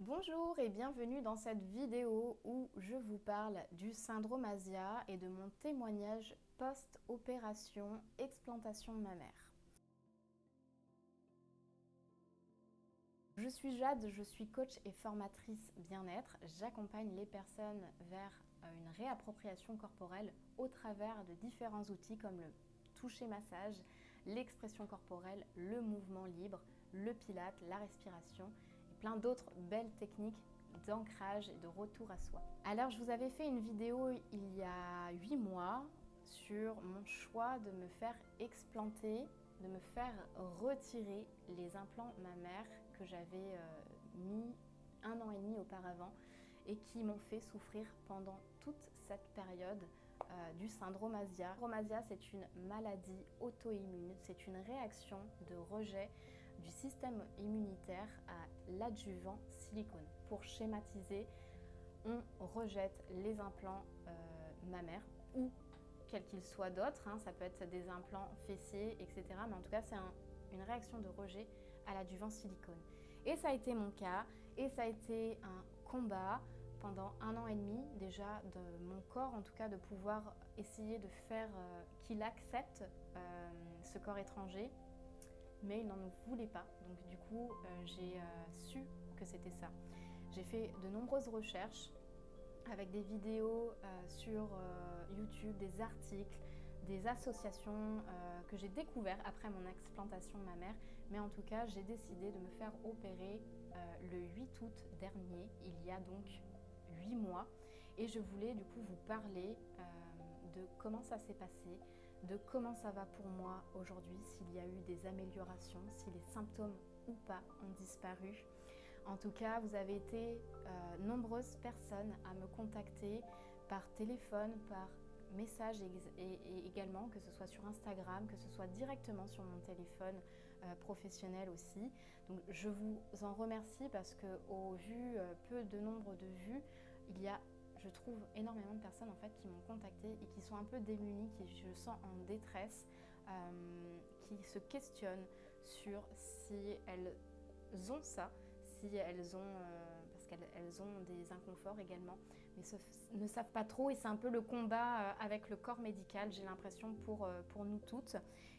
Bonjour et bienvenue dans cette vidéo où je vous parle du syndrome ASIA et de mon témoignage post-opération explantation mammaire. Je suis Jade, je suis coach et formatrice bien-être. J'accompagne les personnes vers une réappropriation corporelle au travers de différents outils comme le toucher massage, l'expression corporelle, le mouvement libre, le pilate, la respiration et plein d'autres belles techniques d'ancrage et de retour à soi. Alors je vous avais fait une vidéo il y a 8 mois sur mon choix de me faire explanter, de me faire retirer les implants mammaires que j'avais mis 1 an et demi auparavant et qui m'ont fait souffrir pendant toute cette période du syndrome ASIA. Le syndrome ASIA, c'est une maladie auto-immune, c'est une réaction de rejet du système immunitaire à l'adjuvant silicone. Pour schématiser, on rejette les implants mammaires ou quels qu'ils soient d'autres, ça peut être des implants fessiers, etc. Mais en tout cas, c'est une réaction de rejet à l'adjuvant silicone. Et ça a été mon cas, et ça a été un combat pendant 1 an et demi déjà de mon corps, en tout cas de pouvoir essayer de faire qu'il accepte ce corps étranger, mais il n'en voulait pas. Donc du coup, j'ai su que c'était ça. J'ai fait de nombreuses recherches avec des vidéos sur YouTube, des articles, des associations que j'ai découvertes après mon explantation mammaire. Mais en tout cas, j'ai décidé de me faire opérer le 8 août dernier, il y a donc 8 mois. Et je voulais du coup vous parler de comment ça s'est passé, de comment ça va pour moi aujourd'hui, s'il y a eu des améliorations, si les symptômes ou pas ont disparu. En tout cas, vous avez été nombreuses personnes à me contacter par téléphone, par message et également, que ce soit sur Instagram, que ce soit directement sur mon téléphone professionnel aussi. Donc je vous en remercie parce qu'au vu peu de nombre de vues, il y a, je trouve, énormément de personnes en fait qui m'ont contacté et qui sont un peu démunies, qui je sens en détresse, qui se questionnent sur si elles ont ça, si elles ont, parce qu'elles ont des inconforts également, mais ne savent pas trop, et c'est un peu le combat avec le corps médical, j'ai l'impression, pour nous toutes,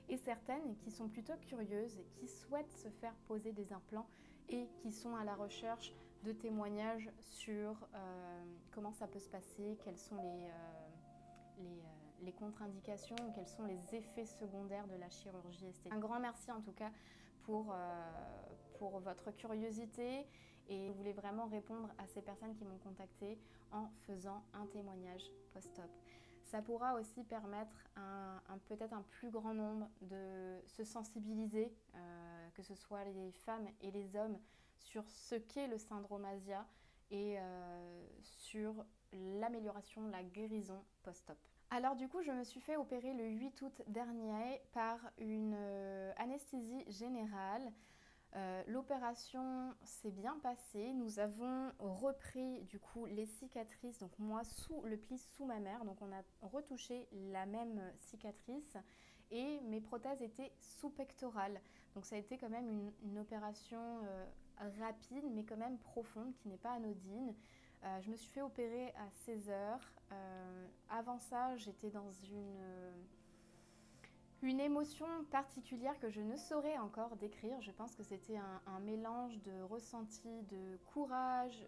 et certaines qui sont plutôt curieuses et qui souhaitent se faire poser des implants et qui sont à la recherche de témoignages sur comment ça peut se passer, quels sont les contre-indications, quels sont les effets secondaires de la chirurgie esthétique. Un grand merci en tout cas pour votre curiosité, et je voulais vraiment répondre à ces personnes qui m'ont contacté en faisant un témoignage post-op. Ça pourra aussi permettre peut-être un plus grand nombre de se sensibiliser, que ce soit les femmes et les hommes, sur ce qu'est le syndrome ASIA et sur l'amélioration, la guérison post-op. Alors du coup, je me suis fait opérer le 8 août dernier par une anesthésie générale. L'opération s'est bien passée. Nous avons repris du coup les cicatrices, donc moi sous le pli sous ma mère, donc on a retouché la même cicatrice, et mes prothèses étaient sous-pectorales. Donc ça a été quand même une opération rapide mais quand même profonde, qui n'est pas anodine. Je me suis fait opérer à 16h. Avant ça, j'étais dans une émotion particulière que je ne saurais encore décrire. Je pense que c'était un mélange de ressenti, de courage,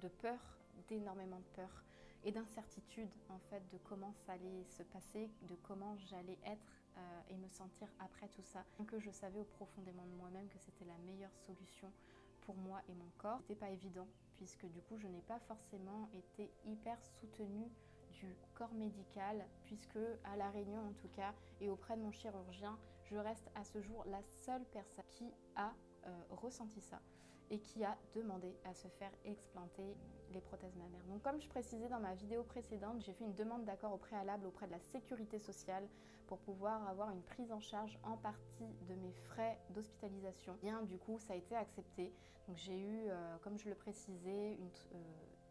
de peur, d'énormément de peur et d'incertitude en fait de comment ça allait se passer, de comment j'allais être et me sentir après tout ça. Que je savais au profondément de moi-même que c'était la meilleure solution pour moi et mon corps. C'était pas évident puisque du coup je n'ai pas forcément été hyper soutenue du corps médical, puisque à La Réunion en tout cas et auprès de mon chirurgien, je reste à ce jour la seule personne qui a ressenti ça et qui a demandé à se faire explanter les prothèses mammaires. Donc comme je précisais dans ma vidéo précédente, j'ai fait une demande d'accord au préalable auprès de la sécurité sociale pour pouvoir avoir une prise en charge en partie de mes frais d'hospitalisation. Bien, du coup ça a été accepté. Donc j'ai eu, comme je le précisais,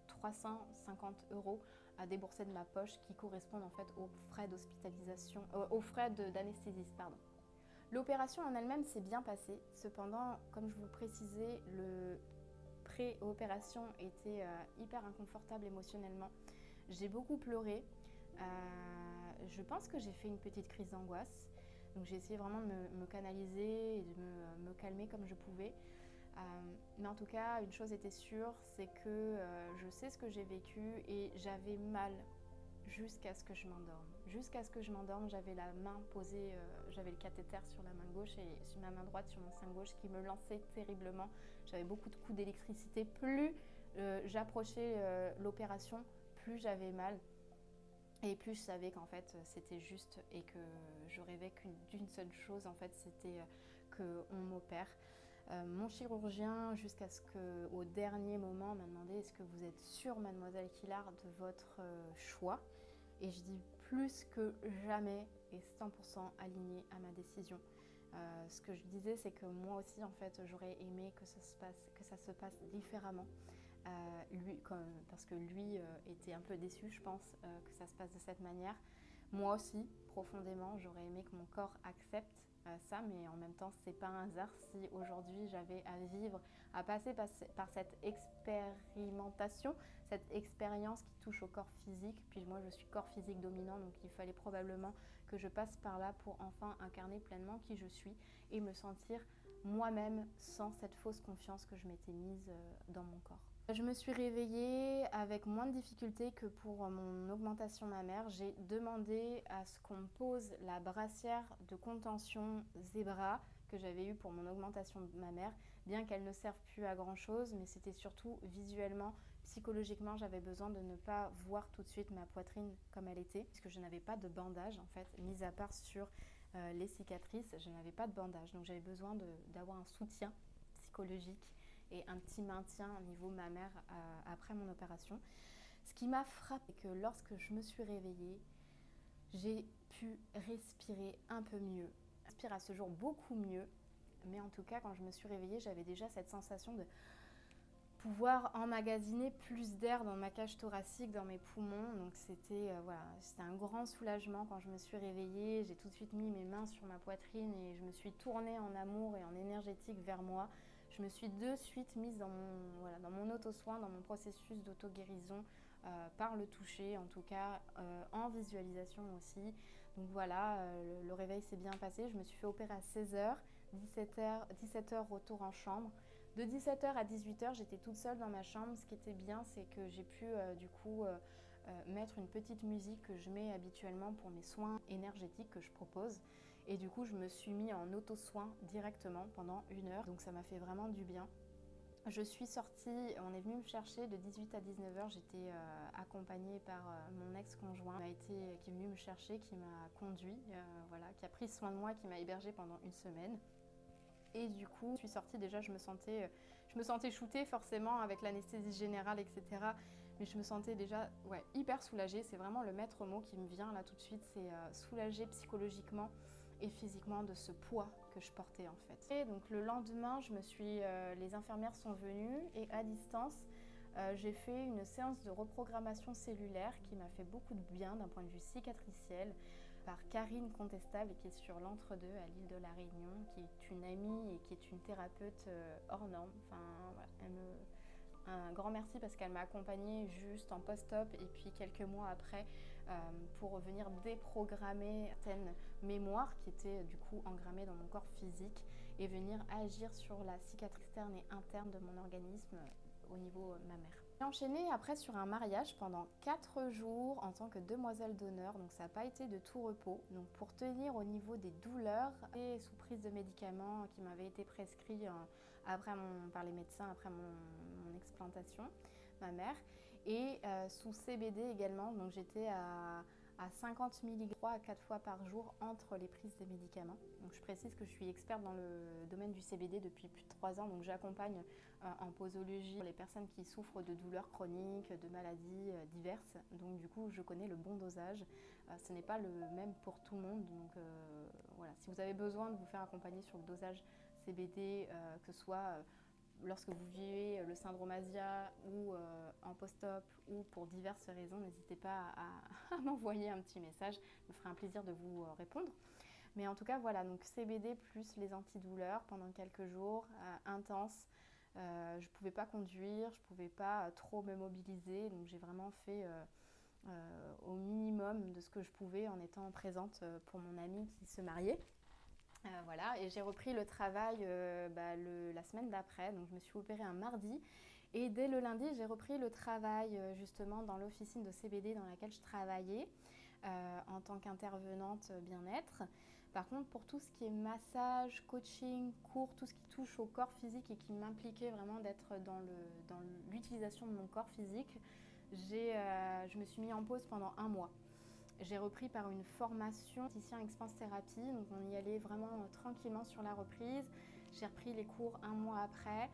350 € à débourser de ma poche, qui correspondent en fait aux frais d'hospitalisation, aux frais d'anesthésiste, pardon. L'opération en elle-même s'est bien passée. Cependant, comme je vous précisais, le pré-opération était hyper inconfortable émotionnellement. J'ai beaucoup pleuré. Je pense que j'ai fait une petite crise d'angoisse. Donc j'ai essayé vraiment de me canaliser et de me calmer comme je pouvais. Mais en tout cas, une chose était sûre, c'est que je sais ce que j'ai vécu et j'avais mal jusqu'à ce que je m'endorme. Jusqu'à ce que je m'endorme, j'avais la main posée, j'avais le cathéter sur la main gauche et sur ma main droite sur mon sein gauche qui me lançait terriblement. J'avais beaucoup de coups d'électricité. Plus j'approchais l'opération, plus j'avais mal. Et plus je savais qu'en fait c'était juste et que je rêvais d'une seule chose, en fait c'était qu'on m'opère. Mon chirurgien, jusqu'à ce qu'au dernier moment, m'a demandé: est-ce que vous êtes sûre, mademoiselle Killard, de votre choix? Et je dis plus que jamais et 100% alignée à ma décision. Ce que je disais, c'est que moi aussi, en fait, j'aurais aimé que ça se passe différemment. Parce que lui était un peu déçu, je pense, que ça se passe de cette manière. Moi aussi, profondément, j'aurais aimé que mon corps accepte ça, mais en même temps, c'est pas un hasard si aujourd'hui j'avais à vivre, à passer par cette expérimentation, cette expérience qui touche au corps physique. Puis moi, je suis corps physique dominant, donc il fallait probablement que je passe par là pour enfin incarner pleinement qui je suis et me sentir moi-même sans cette fausse confiance que je m'étais mise dans mon corps. Je me suis réveillée avec moins de difficultés que pour mon augmentation mammaire. J'ai demandé à ce qu'on me pose la brassière de contention Zebra que j'avais eue pour mon augmentation mammaire, bien qu'elle ne serve plus à grand chose, mais c'était surtout visuellement, psychologiquement, j'avais besoin de ne pas voir tout de suite ma poitrine comme elle était, puisque je n'avais pas de bandage en fait, mis à part sur les cicatrices, je n'avais pas de bandage, donc j'avais besoin d'avoir un soutien psychologique et un petit maintien au niveau mammaire après mon opération. Ce qui m'a frappé, c'est que lorsque je me suis réveillée, j'ai pu respirer un peu mieux. Je respire à ce jour beaucoup mieux, mais en tout cas, quand je me suis réveillée, j'avais déjà cette sensation de pouvoir emmagasiner plus d'air dans ma cage thoracique, dans mes poumons. Donc c'était c'était un grand soulagement quand je me suis réveillée. J'ai tout de suite mis mes mains sur ma poitrine et je me suis tournée en amour et en énergétique vers moi. Je me suis de suite mise dans mon auto-soin, dans mon processus d'auto-guérison par le toucher, en tout cas en visualisation aussi. Donc voilà, le réveil s'est bien passé. Je me suis fait opérer à 16h, 17h retour en chambre. De 17h à 18h, j'étais toute seule dans ma chambre. Ce qui était bien, c'est que j'ai pu mettre une petite musique que je mets habituellement pour mes soins énergétiques que je propose. Et du coup, je me suis mis en auto-soin directement pendant 1 heure. Donc ça m'a fait vraiment du bien. Je suis sortie, on est venu me chercher de 18 à 19h. J'étais accompagnée par mon ex-conjoint qui est venu me chercher, qui m'a conduit, qui a pris soin de moi, qui m'a hébergée pendant 1 semaine. Et du coup, je suis sortie, déjà je me sentais shootée forcément avec l'anesthésie générale, etc. Mais je me sentais déjà hyper soulagée. C'est vraiment le maître mot qui me vient là tout de suite, c'est soulagée psychologiquement et physiquement de ce poids que je portais en fait. Et donc le lendemain, les infirmières sont venues et à distance, j'ai fait une séance de reprogrammation cellulaire qui m'a fait beaucoup de bien d'un point de vue cicatriciel par Karine Contestable qui est sur l'Entre-deux à l'île de la Réunion, qui est une amie et qui est une thérapeute hors norme. Un grand merci parce qu'elle m'a accompagnée juste en post-op et puis quelques mois après pour venir déprogrammer certaines mémoires qui étaient du coup engrammées dans mon corps physique et venir agir sur la cicatrice externe et interne de mon organisme au niveau mammaire. J'ai enchaîné après sur un mariage pendant 4 jours en tant que demoiselle d'honneur, donc ça n'a pas été de tout repos. Donc pour tenir au niveau des douleurs et sous prise de médicaments qui m'avaient été prescrits par les médecins après mon explantation mammaire et sous CBD également, donc j'étais à 50 mg 3 à 4 fois par jour entre les prises des médicaments. Donc je précise que je suis experte dans le domaine du CBD depuis plus de 3 ans, donc j'accompagne en posologie les personnes qui souffrent de douleurs chroniques, de maladies diverses. Donc du coup je connais le bon dosage. Ce n'est pas le même pour tout le monde, donc si vous avez besoin de vous faire accompagner sur le dosage CBD, que ce soit lorsque vous vivez le syndrome ASIA ou en post-op ou pour diverses raisons, n'hésitez pas à m'envoyer un petit message. Ça me ferait un plaisir de vous répondre. Mais en tout cas, voilà, donc CBD plus les antidouleurs pendant quelques jours intenses. Je ne pouvais pas conduire, je ne pouvais pas trop me mobiliser, donc j'ai vraiment fait au minimum de ce que je pouvais en étant présente pour mon amie qui se mariait. Voilà, et j'ai repris le travail la semaine d'après, donc je me suis opérée un mardi. Et dès le lundi, j'ai repris le travail justement dans l'officine de CBD dans laquelle je travaillais en tant qu'intervenante bien-être. Par contre, pour tout ce qui est massage, coaching, cours, tout ce qui touche au corps physique et qui m'impliquait vraiment d'être dans l'utilisation de mon corps physique, je me suis mis en pause pendant 1 mois. J'ai repris par une formation Titien Expanse Thérapie, donc on y allait vraiment tranquillement sur la reprise. J'ai repris les cours 1 mois après.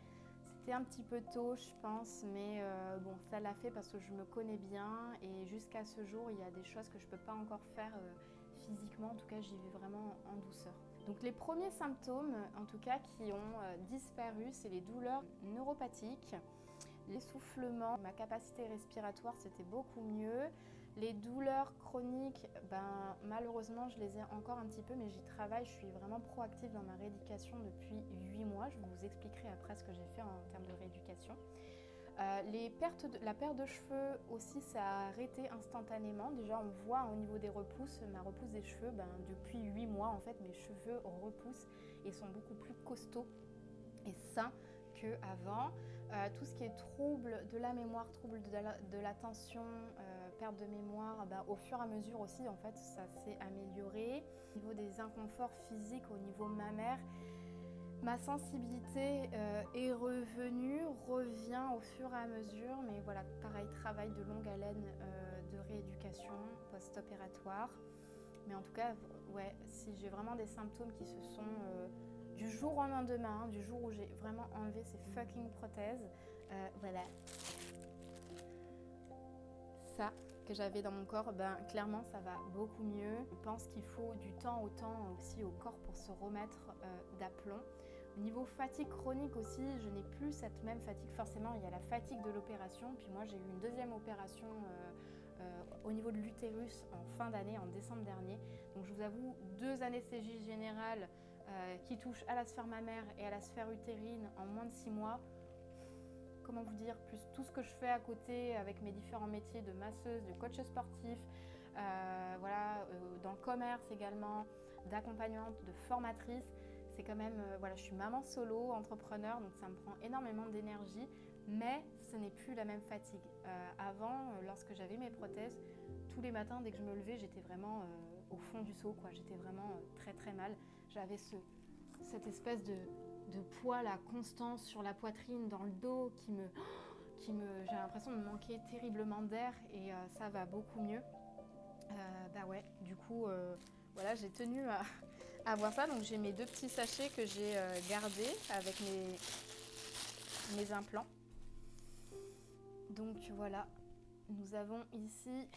C'était un petit peu tôt, je pense, mais bon, ça l'a fait parce que je me connais bien et jusqu'à ce jour, il y a des choses que je ne peux pas encore faire physiquement. En tout cas, j'y vais vraiment en douceur. Donc les premiers symptômes, en tout cas, qui ont disparu, c'est les douleurs neuropathiques, l'essoufflement, ma capacité respiratoire, c'était beaucoup mieux. Les douleurs chroniques, malheureusement, je les ai encore un petit peu, mais j'y travaille. Je suis vraiment proactive dans ma rééducation depuis 8 mois. Je vous expliquerai après ce que j'ai fait en termes de rééducation. La perte de cheveux aussi, ça a arrêté instantanément. Déjà, on voit au niveau des repousses, ma repousse des cheveux, depuis 8 mois, en fait, mes cheveux repoussent et sont beaucoup plus costauds et sains qu'avant. Tout ce qui est trouble de la mémoire, trouble de l'attention, perte de mémoire, au fur et à mesure aussi, en fait, ça s'est amélioré. Au niveau des inconforts physiques, au niveau mammaire, ma sensibilité est revient au fur et à mesure, mais voilà, pareil, travail de longue haleine de rééducation post-opératoire. Mais en tout cas, ouais, si j'ai vraiment des symptômes qui se sont du jour au lendemain, du jour où j'ai vraiment enlevé ces fucking prothèses, voilà, ça que j'avais dans mon corps, clairement ça va beaucoup mieux. Je pense qu'il faut du temps aussi au corps pour se remettre d'aplomb. Au niveau fatigue chronique aussi, je n'ai plus cette même fatigue. Forcément, il y a la fatigue de l'opération. Puis moi, j'ai eu une deuxième opération au niveau de l'utérus en fin d'année, en décembre dernier. Donc je vous avoue, 2 anesthésies générales qui touchent à la sphère mammaire et à la sphère utérine en moins de 6 mois. Comment vous dire, plus tout ce que je fais à côté avec mes différents métiers de masseuse, de coach sportif, dans le commerce également, d'accompagnante, de formatrice. C'est quand même, je suis maman solo, entrepreneur, donc ça me prend énormément d'énergie, mais ce n'est plus la même fatigue. Avant, lorsque j'avais mes prothèses, tous les matins, dès que je me levais, j'étais vraiment au fond du seau, quoi. J'étais vraiment très très mal. J'avais cette espèce de poids, la constance sur la poitrine, dans le dos, j'ai l'impression de me manquer terriblement d'air et ça va beaucoup mieux. Du coup, j'ai tenu à voir ça. Donc j'ai mes 2 petits sachets que j'ai gardés avec mes implants. Donc voilà, nous avons ici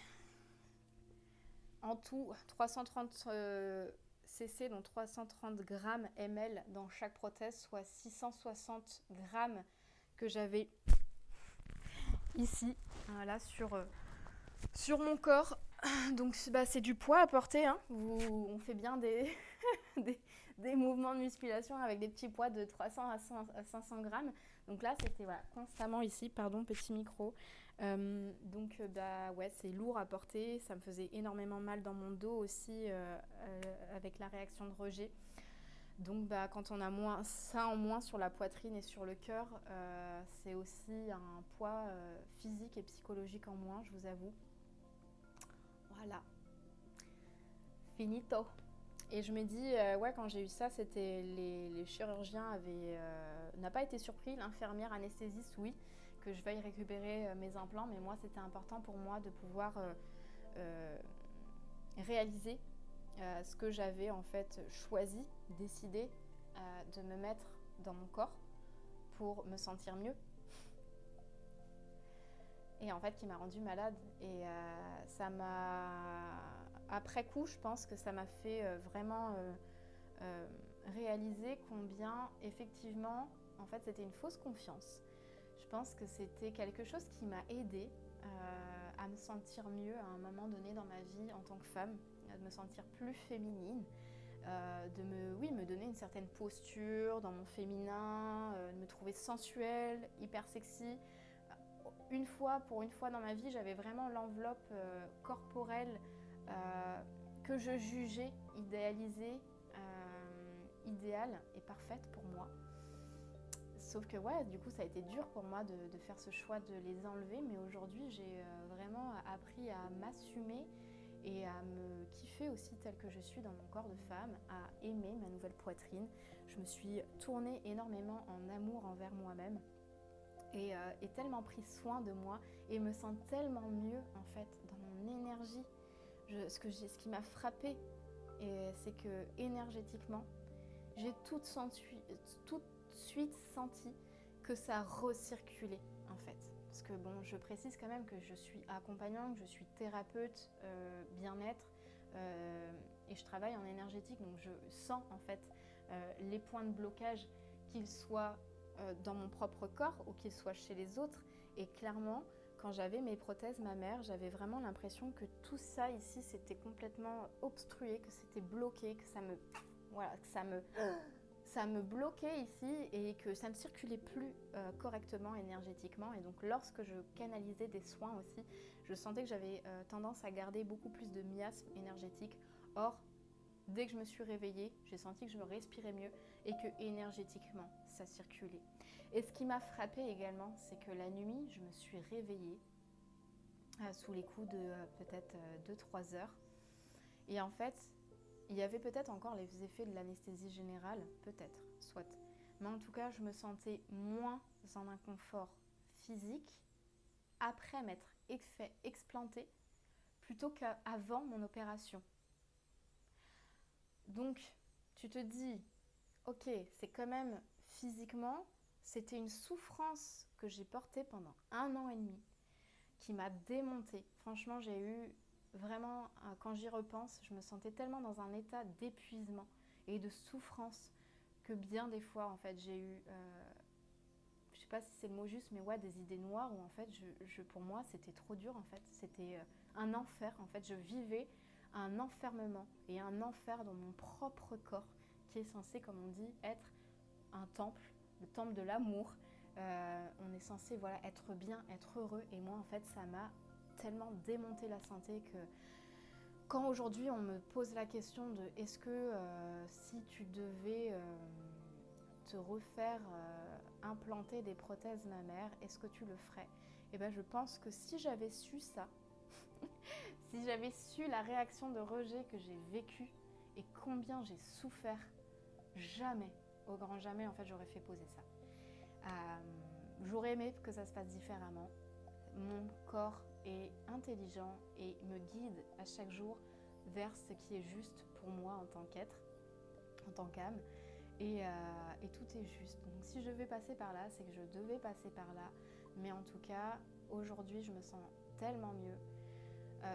en tout 330 cc, donc 330 grammes ml dans chaque prothèse, soit 660 grammes que j'avais ici, voilà, sur mon corps. Donc c'est du poids à porter, hein. On fait bien des mouvements de musculation avec des petits poids de 300 à 500 grammes. Donc là, c'était constamment ici, pardon, petit micro. C'est lourd à porter. Ça me faisait énormément mal dans mon dos aussi avec la réaction de rejet. Donc quand on a ça en moins sur la poitrine et sur le cœur, c'est aussi un poids physique et psychologique en moins, je vous avoue. Voilà. Finito. Et je me dis, quand j'ai eu ça, c'était les chirurgiens n'a pas été surpris, l'infirmière anesthésiste, oui, que je veuille récupérer mes implants, mais moi, c'était important pour moi de pouvoir réaliser ce que j'avais en fait choisi, décidé de me mettre dans mon corps pour me sentir mieux. Et en fait, qui m'a rendue malade. Et ça m'a... Après coup, je pense que ça m'a fait vraiment réaliser combien, effectivement, en fait, c'était une fausse confiance. Je pense que c'était quelque chose qui m'a aidée à me sentir mieux à un moment donné dans ma vie en tant que femme, à me sentir plus féminine, me donner une certaine posture dans mon féminin, de me trouver sensuelle, hyper sexy. Pour une fois dans ma vie, j'avais vraiment l'enveloppe corporelle que je jugeais idéalisée, idéale et parfaite pour moi. Sauf que du coup ça a été dur pour moi de faire ce choix de les enlever, mais aujourd'hui j'ai vraiment appris à m'assumer et à me kiffer aussi telle que je suis dans mon corps de femme, à aimer ma nouvelle poitrine. Je me suis tournée énormément en amour envers moi-même et tellement pris soin de moi et me sens tellement mieux en fait dans mon énergie. Ce qui m'a frappée, c'est que énergétiquement, j'ai tout de suite senti que ça recirculait en fait. Parce que bon, je précise quand même que je suis accompagnante, que je suis thérapeute bien-être et je travaille en énergétique, donc je sens en fait les points de blocage, qu'ils soient dans mon propre corps ou qu'ils soient chez les autres. Et clairement, quand j'avais mes prothèses mammaires, j'avais vraiment l'impression que tout ça ici c'était complètement obstrué, que c'était bloqué, que ça me bloquait ici et que ça ne circulait plus correctement énergétiquement. Et donc lorsque je canalisais des soins aussi, je sentais que j'avais tendance à garder beaucoup plus de miasmes énergétiques. Or, dès que je me suis réveillée, j'ai senti que je me respirais mieux et que énergétiquement, ça circulait. Et ce qui m'a frappée également, c'est que la nuit, je me suis réveillée sous les coups de peut-être 2-3 heures. Et en fait, il y avait peut-être encore les effets de l'anesthésie générale, peut-être, soit. Mais en tout cas, je me sentais moins en inconfort physique après m'être fait explanter plutôt qu'avant mon opération. Donc, tu te dis, ok, c'est quand même physiquement, c'était une souffrance que j'ai portée pendant 1 an et demi, qui m'a démontée. Franchement, j'ai eu vraiment, quand j'y repense, je me sentais tellement dans un état d'épuisement et de souffrance que bien des fois, en fait, j'ai eu, je sais pas si c'est le mot juste, mais des idées noires où en fait, pour moi, c'était trop dur en fait. C'était un enfer. En fait, je vivais un enfermement et un enfer dans mon propre corps qui est censé, comme on dit, être un temple, le temple de l'amour. On est censé être bien, être heureux. Et moi, en fait, ça m'a tellement démonté la santé que quand aujourd'hui on me pose la question de est-ce que si tu devais te refaire implanter des prothèses mammaires, est-ce que tu le ferais? Et ben je pense que si j'avais su ça, si j'avais su la réaction de rejet que j'ai vécue et combien j'ai souffert, jamais, au grand jamais, en fait, j'aurais fait poser ça. J'aurais aimé que ça se passe différemment. Mon corps est intelligent et me guide à chaque jour vers ce qui est juste pour moi en tant qu'être, en tant qu'âme. Et tout est juste. Donc si je vais passer par là, c'est que je devais passer par là. Mais en tout cas, aujourd'hui, je me sens tellement mieux.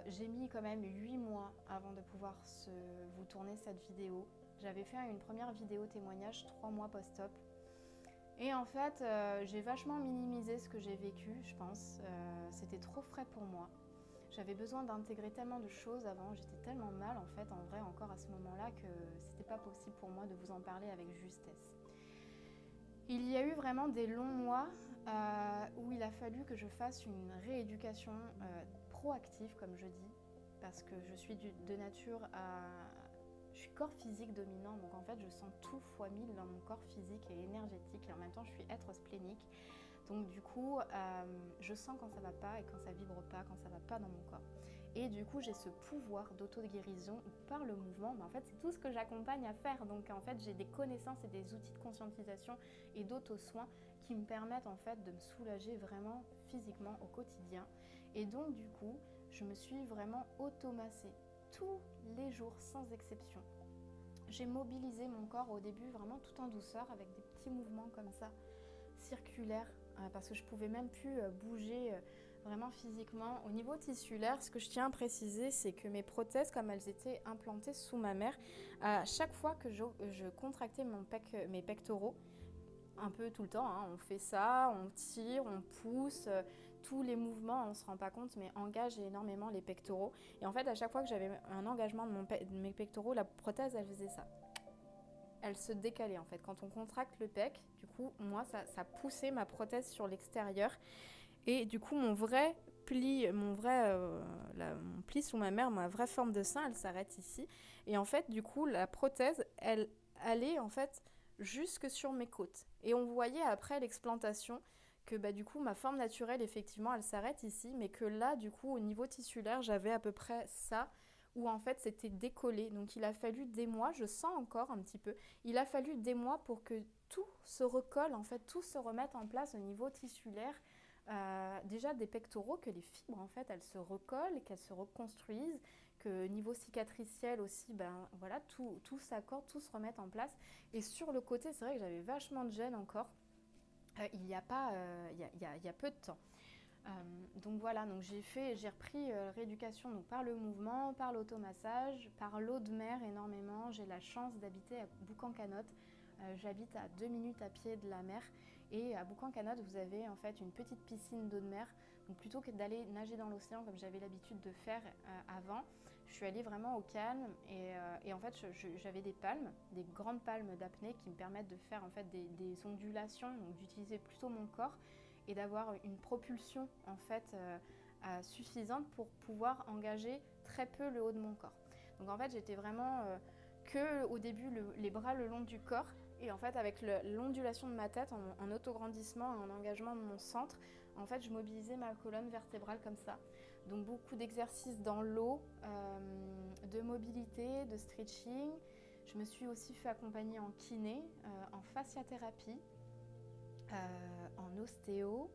J'ai mis quand même 8 mois avant de pouvoir vous tourner cette vidéo. J'avais fait une première vidéo témoignage 3 mois post-op. Et en fait, j'ai vachement minimisé ce que j'ai vécu, je pense. C'était trop frais pour moi. J'avais besoin d'intégrer tellement de choses avant. J'étais tellement mal, en fait, en vrai, encore à ce moment-là, que c'était pas possible pour moi de vous en parler avec justesse. Il y a eu vraiment des longs mois où il a fallu que je fasse une rééducation proactive, comme je dis, parce que je suis de nature je suis corps physique dominant, donc en fait je sens tout fois 1000 dans mon corps physique et énergétique, et en même temps je suis être splénique. Donc du coup, je sens quand ça va pas et quand ça vibre pas, quand ça va pas dans mon corps. Et du coup, j'ai ce pouvoir d'auto-guérison par le mouvement. Mais en fait, c'est tout ce que j'accompagne à faire. Donc en fait, j'ai des connaissances et des outils de conscientisation et d'auto-soin qui me permettent en fait de me soulager vraiment physiquement au quotidien. Et donc du coup, je me suis vraiment automassée tous les jours sans exception. J'ai mobilisé mon corps au début vraiment tout en douceur avec des petits mouvements comme ça, circulaires, parce que je pouvais même plus bouger vraiment physiquement. Au niveau tissulaire, ce que je tiens à préciser, c'est que mes prothèses, comme elles étaient implantées sous ma mère, à chaque fois que je contractais mes pectoraux, un peu tout le temps, hein. On fait ça, on tire, on pousse, tous les mouvements, on ne se rend pas compte, mais engagent énormément les pectoraux. Et en fait, à chaque fois que j'avais un engagement de mes pectoraux, la prothèse, elle faisait ça. Elle se décalait en fait. Quand on contracte le pec, du coup, moi, ça poussait ma prothèse sur l'extérieur. Et du coup, mon pli, mon pli sous ma mère, ma vraie forme de sein, elle s'arrête ici. Et en fait, du coup, la prothèse, elle allait en fait jusque sur mes côtes. Et on voyait après l'explantation que du coup, ma forme naturelle, effectivement, elle s'arrête ici. Mais que là, du coup, au niveau tissulaire, j'avais à peu près ça, où en fait, c'était décollé. Donc, il a fallu des mois, je sens encore un petit peu, il a fallu des mois pour que tout se recolle, en fait, tout se remette en place au niveau tissulaire. Déjà des pectoraux, que les fibres en fait elles se recollent, qu'elles se reconstruisent, que niveau cicatriciel aussi, voilà, tout s'accorde, tout se remette en place. Et sur le côté, c'est vrai que j'avais vachement de gêne encore. Il y a pas, il y a peu de temps. Donc voilà, donc j'ai repris rééducation donc par le mouvement, par l'automassage, par l'eau de mer énormément. J'ai la chance d'habiter à Boucan-Canotte. J'habite à 2 minutes à pied de la mer. Et à Boucan-Canotte, vous avez en fait une petite piscine d'eau de mer. Donc plutôt que d'aller nager dans l'océan comme j'avais l'habitude de faire avant, je suis allée vraiment au calme. Et en fait, j'avais des palmes, des grandes palmes d'apnée qui me permettent de faire en fait des ondulations, donc d'utiliser plutôt mon corps et d'avoir une propulsion en fait suffisante pour pouvoir engager très peu le haut de mon corps. Donc en fait, j'étais vraiment que au début les bras le long du corps. Et en fait, avec l'ondulation de ma tête, en autograndissement et en engagement de mon centre, en fait, je mobilisais ma colonne vertébrale comme ça. Donc beaucoup d'exercices dans l'eau, de mobilité, de stretching. Je me suis aussi fait accompagner en kiné, en fasciathérapie, en ostéo.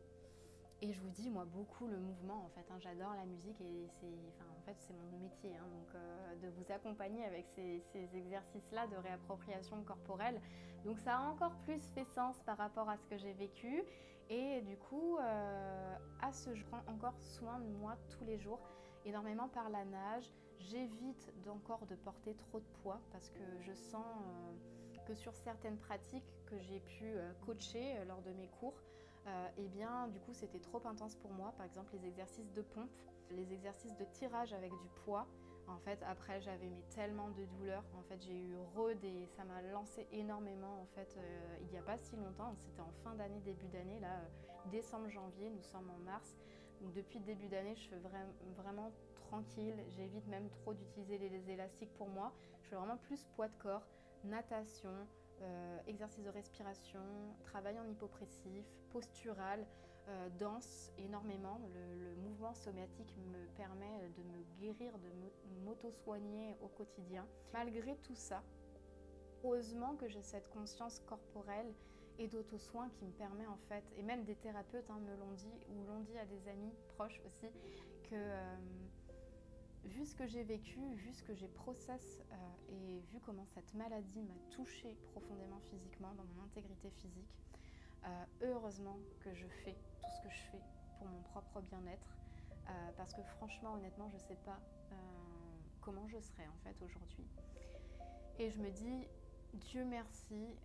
Et je vous dis, moi, beaucoup le mouvement, en fait. J'adore la musique et c'est mon métier. Donc, de vous accompagner avec ces exercices-là de réappropriation corporelle. Donc, ça a encore plus fait sens par rapport à ce que j'ai vécu. Et du coup, je prends encore soin de moi tous les jours, énormément par la nage. J'évite encore de porter trop de poids parce que je sens que sur certaines pratiques que j'ai pu coacher lors de mes cours, et bien du coup c'était trop intense pour moi. Par exemple les exercices de pompe, les exercices de tirage avec du poids. En fait après j'avais tellement de douleurs. En fait j'ai eu ça m'a lancé énormément en fait il n'y a pas si longtemps. C'était en fin d'année, début d'année là, décembre, janvier, nous sommes en mars. Donc depuis le début d'année je fais vraiment tranquille. J'évite même trop d'utiliser les élastiques pour moi. Je fais vraiment plus poids de corps, natation, exercice de respiration, travail en hypopressif, postural, danse énormément. Le mouvement somatique me permet de me guérir, de m'auto-soigner au quotidien. Malgré tout ça, heureusement que j'ai cette conscience corporelle et d'auto-soin qui me permet en fait, et même des thérapeutes me l'ont dit, ou l'ont dit à des amis proches aussi, que vu ce que j'ai vécu, vu ce que j'ai process et vu comment cette maladie m'a touchée profondément physiquement, dans mon intégrité physique, heureusement que je fais tout ce que je fais pour mon propre bien-être, parce que franchement, honnêtement, je ne sais pas comment je serais en fait aujourd'hui. Et je me dis, Dieu merci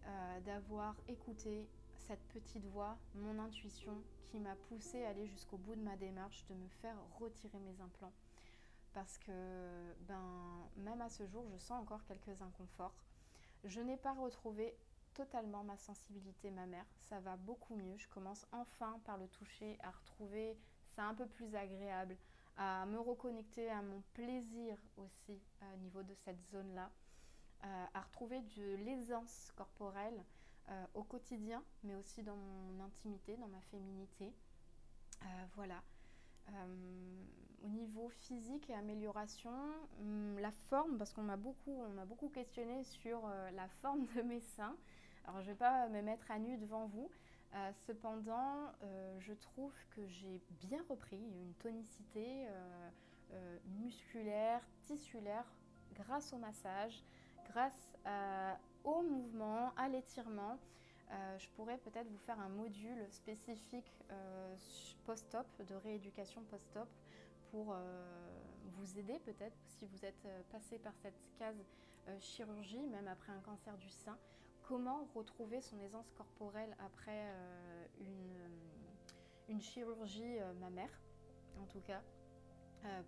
d'avoir écouté cette petite voix, mon intuition, qui m'a poussée à aller jusqu'au bout de ma démarche, de me faire retirer mes implants. Parce que même à ce jour, je sens encore quelques inconforts. Je n'ai pas retrouvé totalement ma sensibilité mammaire. Ça va beaucoup mieux. Je commence enfin par le toucher à retrouver ça un peu plus agréable, à me reconnecter à mon plaisir aussi au niveau de cette zone-là, à retrouver de l'aisance corporelle au quotidien, mais aussi dans mon intimité, dans ma féminité. Voilà. Au niveau physique et amélioration, la forme, parce qu'on m'a beaucoup questionné sur la forme de mes seins. Alors je ne vais pas me mettre à nu devant vous, cependant je trouve que j'ai bien repris une tonicité musculaire, tissulaire, grâce au massage, grâce au mouvement, à l'étirement. Je pourrais peut-être vous faire un module spécifique post-op, de rééducation post-op, pour vous aider peut-être si vous êtes passé par cette case chirurgie, même après un cancer du sein, Comment retrouver son aisance corporelle après une chirurgie mammaire, en tout cas.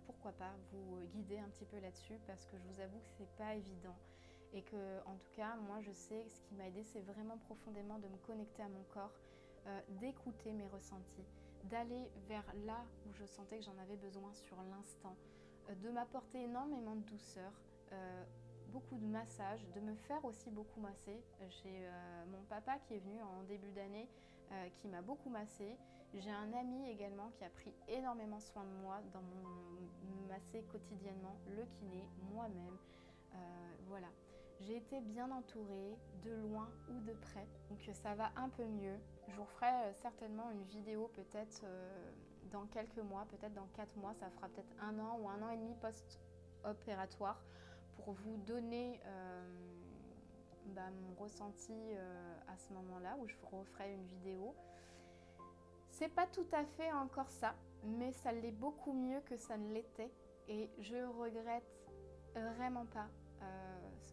Pourquoi pas vous guider un petit peu là-dessus, parce que je vous avoue que c'est pas évident et que, en tout cas, moi je sais, ce qui m'a aidé, c'est vraiment profondément de me connecter à mon corps, d'écouter mes ressentis, d'aller vers là où je sentais que j'en avais besoin sur l'instant, de m'apporter énormément de douceur, beaucoup de massage, de me faire aussi beaucoup masser. J'ai mon papa qui est venu en début d'année, qui m'a beaucoup massé. J'ai un ami également qui a pris énormément soin de moi dans mon masser quotidiennement, le kiné, moi-même. Voilà. J'ai été bien entourée, de loin ou de près, donc ça va un peu mieux. Je vous referai certainement une vidéo peut-être dans quelques mois, peut-être dans 4 mois, ça fera peut-être 1 an ou 1 an et demi post-opératoire pour vous donner mon ressenti à ce moment-là, où je vous referai une vidéo. C'est pas tout à fait encore ça, mais ça l'est beaucoup mieux que ça ne l'était et je regrette vraiment pas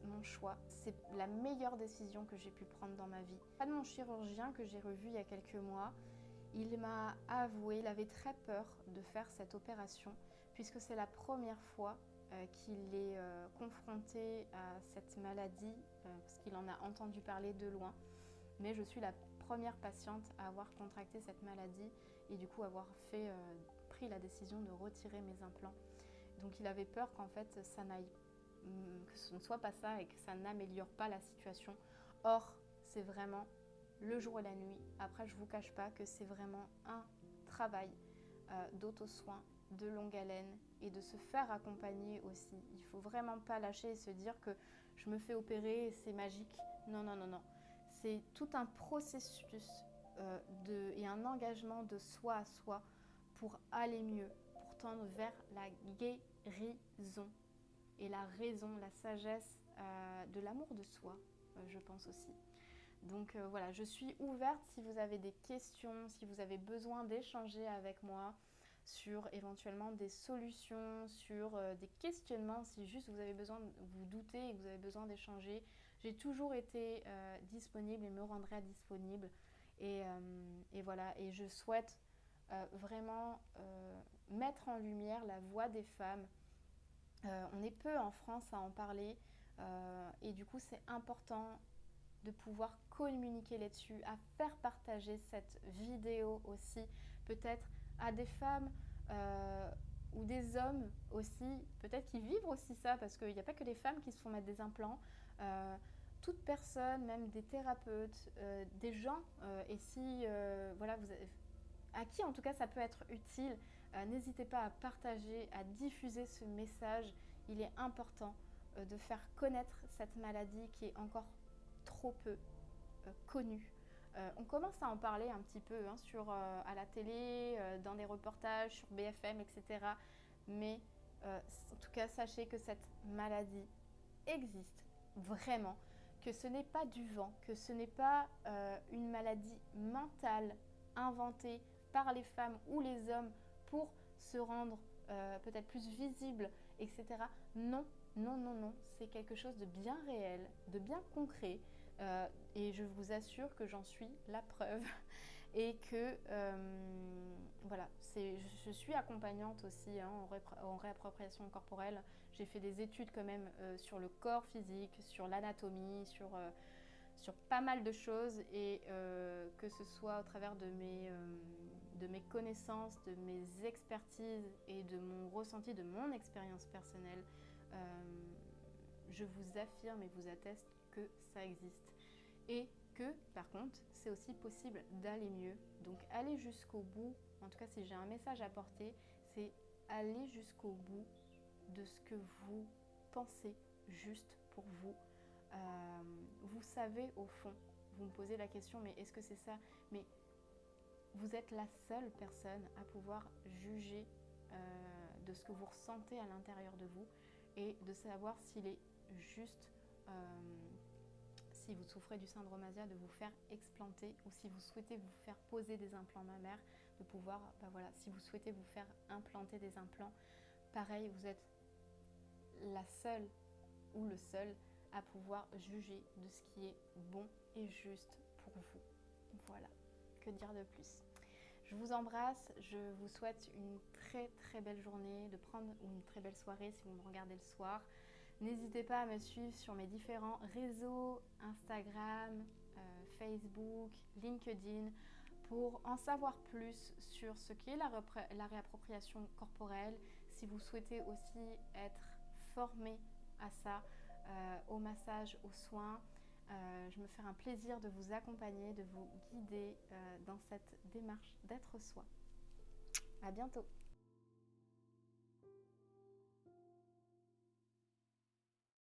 mon choix. C'est la meilleure décision que j'ai pu prendre dans ma vie. Pas de mon chirurgien que j'ai revu il y a quelques mois, il m'a avoué, il avait très peur de faire cette opération puisque c'est la première fois qu'il est confronté à cette maladie, parce qu'il en a entendu parler de loin. Mais je suis la première patiente à avoir contracté cette maladie et du coup avoir pris la décision de retirer mes implants. Donc il avait peur qu'en fait que ce ne soit pas ça et que ça n'améliore pas la situation. Or, c'est vraiment le jour et la nuit. Après, je ne vous cache pas que c'est vraiment un travail d'auto-soin de longue haleine et de se faire accompagner aussi. Il ne faut vraiment pas lâcher et se dire que je me fais opérer et c'est magique. Non, non, non, non. C'est tout un processus et un engagement de soi à soi pour aller mieux, pour tendre vers la guérison et la raison, la sagesse de l'amour de soi, je pense aussi. Donc voilà, je suis ouverte si vous avez des questions, si vous avez besoin d'échanger avec moi sur éventuellement des solutions, sur des questionnements, si juste vous avez besoin, vous doutez et que vous avez besoin d'échanger. J'ai toujours été disponible et me rendrai disponible. Et voilà, et je souhaite vraiment mettre en lumière la voix des femmes. On est peu en France à en parler et du coup c'est important de pouvoir communiquer là-dessus, à faire partager cette vidéo aussi, peut-être à des femmes ou des hommes aussi, peut-être qui vivent aussi ça, parce qu'il n'y a pas que les femmes qui se font mettre des implants. Toute personne, même des thérapeutes, des gens, et si voilà, à qui en tout cas ça peut être utile, n'hésitez pas à partager, à diffuser ce message. Il est important de faire connaître cette maladie qui est encore trop peu connue. On commence à en parler un petit peu à la télé, dans des reportages sur BFM, etc. Mais en tout cas, sachez que cette maladie existe vraiment, que ce n'est pas du vent, que ce n'est pas une maladie mentale inventée par les femmes ou les hommes pour se rendre peut-être plus visible, etc. Non, non, non, non, c'est quelque chose de bien réel, de bien concret, et je vous assure que j'en suis la preuve et que voilà, je suis accompagnante aussi en réappropriation corporelle. J'ai fait des études quand même sur le corps physique, sur l'anatomie, sur pas mal de choses et que ce soit au travers de mes connaissances, de mes expertises et de mon ressenti, de mon expérience personnelle, je vous affirme et vous atteste que ça existe. Et que, par contre, c'est aussi possible d'aller mieux. Donc, aller jusqu'au bout, en tout cas, si j'ai un message à porter, c'est aller jusqu'au bout de ce que vous pensez juste pour vous. Vous savez au fond, vous me posez la question, mais est-ce que c'est ça? Mais vous êtes la seule personne à pouvoir juger de ce que vous ressentez à l'intérieur de vous et de savoir s'il est juste, si vous souffrez du syndrome ASIA, de vous faire explanter, ou si vous souhaitez vous faire poser des implants mammaires, de pouvoir, si vous souhaitez vous faire implanter des implants, pareil, vous êtes la seule ou le seul à pouvoir juger de ce qui est bon et juste pour vous. Voilà, que dire de plus? Je vous embrasse, je vous souhaite une très très belle journée, ou une très belle soirée si vous me regardez le soir. N'hésitez pas à me suivre sur mes différents réseaux, Instagram, Facebook, LinkedIn, pour en savoir plus sur ce qu'est la réappropriation corporelle. Si vous souhaitez aussi être formé à ça, au massage, aux soins, je me ferai un plaisir de vous accompagner, de vous guider dans cette démarche d'être soi. À bientôt!